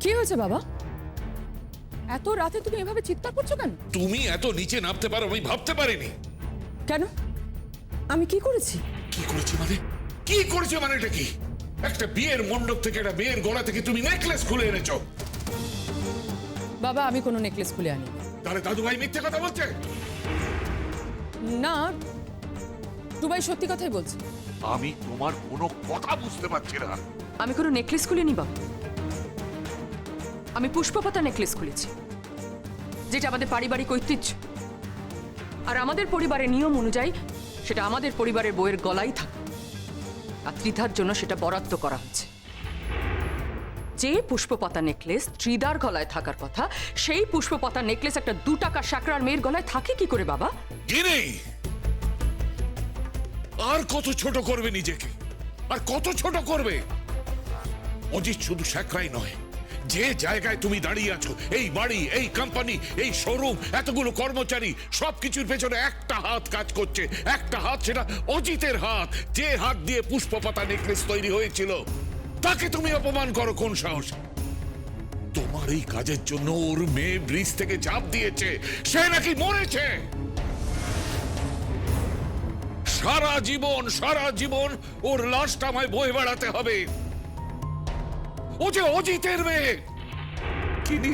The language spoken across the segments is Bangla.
কি হয়েছে বাবা? এত রাতে তুমি এভাবে চিৎকার করছো কেন? তুমি এত নিচে নামতে পারো আমি ভাবতে পারিনি। কেন? আমি কি করেছি? কি করেছি মানে? কি করেছে মানে এটা কি? একটা বিয়ের মণ্ডপ থেকে একটা বিয়ের গলা থেকে তুমি নেকলেস খুলে এনেছো। বাবা আমি কোনো নেকলেস খুলে আনি। তাহলে দাদু ভাই মিথ্যে কথা বলছে? না, টুবাই সত্যি কথাই বলছে। আমি তোমার কোনো কথা বুঝতে পারছি না। আমি কোনো নেকলেস খুলিনি বাবা, আমি পুষ্পপাতা নেকলেস খুলেছি, যেটা আমাদের পারিবারিক ঐতিহ্য। আর আমাদের পরিবারের নিয়ম অনুযায়ী সেটা আমাদের পরিবারের বইয়ের গলাই থাকে। আর ত্রিধার জন্য সেটা বরাদ্দ করা হচ্ছে। যে পুষ্পপাতা নেকলেস ত্রিধার গলায় থাকার কথা, সেই পুষ্পপাতা নেকলেস একটা 2 টাকা শাকরার মেয়ের গলায় থাকে কি করে বাবা? গিনি, আর কত ছোট করবে নিজেকে? আর কত ছোট করবে? অজিত শুধু শাকরাই নয়, যে জায়গায় তুমি দাঁড়িয়ে আছো, এই বাড়ি, এই কোম্পানি, এই শোরুম, এতগুলো কর্মচারী, সবকিছুর পেছনে একটা হাত কাজ করছে। একটা হাত, সেটা অজিতের হাত। যে হাত দিয়ে পুষ্পপাতা নেকলেস তৈরি হয়েছিল, তাকে তুমি অপমান করো কোন সাহস? তোমার এই কাজের জন্য ওর মেয়ে ব্রিজ থেকে ঝাঁপ দিয়েছে, সে নাকি মরেছে। সারা জীবন ওর লাশটা আমায় বয়ে বেড়াতে হবে। ও যে অজিতের মেয়ে। কিনি,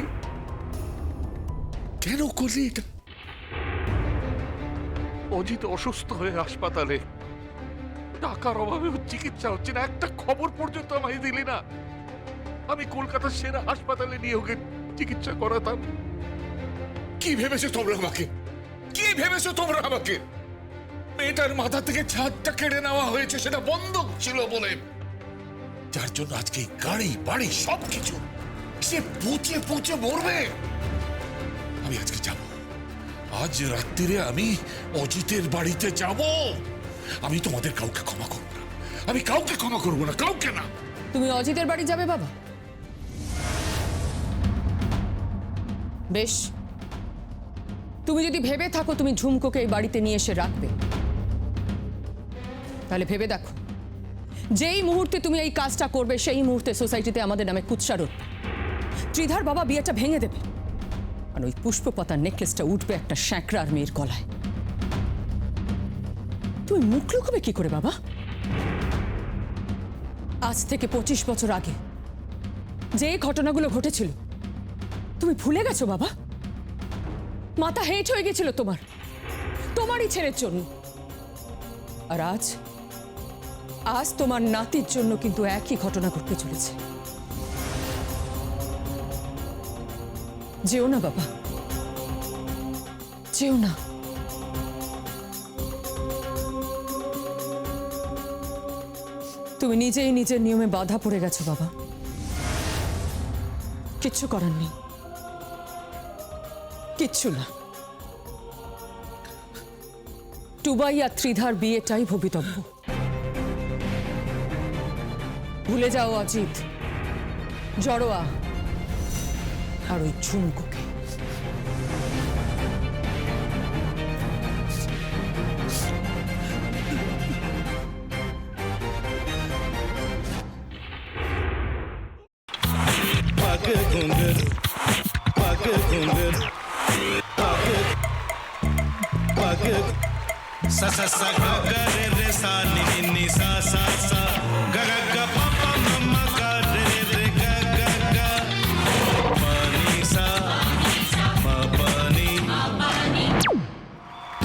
কেন করলি এটা? অজিত অসুস্থ হয়ে হাসপাতালে, টাকার অভাবে ওর চিকিৎসা হচ্ছে না। একটা খবর পর্যন্ত আমায় দিলি না। আমি কলকাতার সেরা হাসপাতালে নিয়ে ওকে চিকিৎসা করাতাম। কি ভেবেছো তোমরা আমাকে? কি ভেবেছো তোমরা আমাকে? মেয়েটার মাথা থেকে ছাদটা কেড়ে নেওয়া হয়েছে, সেটা বন্ধক ছিল বলে, যার জন্য আজকে গাড়ি বাড়ি সবকিছু সে পচে পচে মরবে। আমি আজকে যাব, আজ রাত্রিরে আমি অজিতের বাড়িতে যাব। আমি তোমাদের কাউকে ক্ষমা করব না। আমি কাউকে ক্ষমা করব না, কাউকে না। তুমি অজিতের বাড়ি যাবে বাবা? বেশ, তুমি যদি ভেবে থাকো তুমি ঝুমকোকে এই বাড়িতে নিয়ে এসে রাখবে, তাহলে ভেবে দেখো, যেই মুহূর্তে তুমি এই কাজটা করবে সেই মুহূর্তে সোসাইটিতে আমাদের নামে কুৎসা উঠবে। ত্রিধার বাবা বিয়েটা ভেঙে দেবে, আর ওই পুষ্পপাতার নেকলেসটা উঠবে একটা শ্যাকরার মেয়ের গলায়। তুমি মুখ লুকোবে কি করে বাবা? আজ থেকে 25 বছর আগে যে ঘটনাগুলো ঘটেছিল তুমি ভুলে গেছো বাবা? মাথা হেঁট হয়ে গেছিল তোমারই ছেলের জন্য। আর আজ তোমার নাতির জন্য কিন্তু একই ঘটনা ঘটতে চলেছে। যেও না বাবা, যেও না। তুমি নিজেই নিজের নিয়মে বাধা পড়ে গেছো বাবা, কিচ্ছু করার নেই, কিচ্ছু না। টুবাই আর ত্রিধার বিয়েটাই ভবিতব্য। ভুলে যাও অজিত, জড়োয়া আর ওই ঝুমকোকে। sa sa sa ga ga re re sa ni ni ni sa sa sa ga ga ga pa pa ma ma ga re re ga ga ga pa ni sa ma pa ni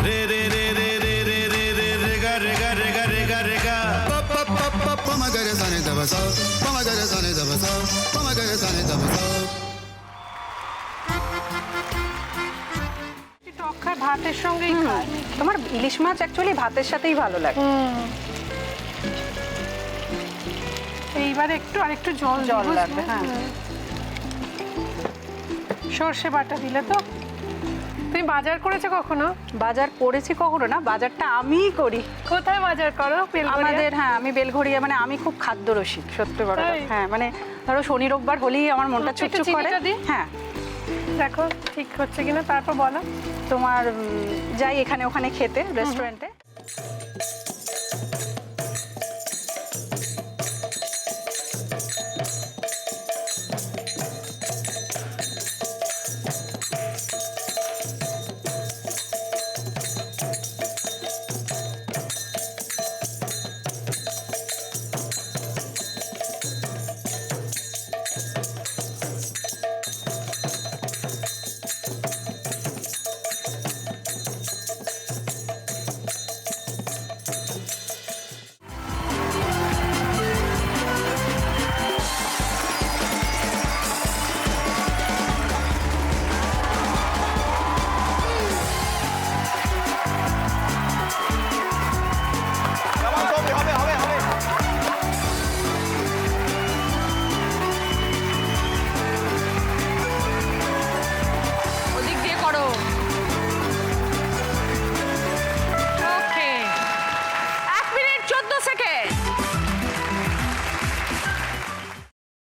re re re re re re re re re ga re ga re ga re ga re ga pa pa pa pa pa ma ga re sa ni da ba sa pa ma ga re sa ni da ba sa pa ma ga re sa ni da ba sa ভাতের সঙ্গেই খায়। তোমার ইলিশ মাছ অ্যাকচুয়ালি ভাতের সাথেই ভালো লাগে। এইবার আরেকটু জল লাগবে। হ্যাঁ, সর্ষে বাটা দিলে তো। তুমি বাজার করেছো কখনো? বাজার করেছি কখনো না, বাজারটা আমিই করি। কোথায় বাজার করো? আমাদের, হ্যাঁ, আমি বেলঘড়িয়া, মানে আমি খুব খাদ্য রসিক, সত্যি বড় কথা। হ্যাঁ, মানে ধরো শনি রোববার হলেই আমার মনটা চুপচুপ করে। হ্যাঁ, দেখো ঠিক হচ্ছে কিনা, তারপর বলো। তোমার যাই এখানে ওখানে খেতে, রেস্টুরেন্টে।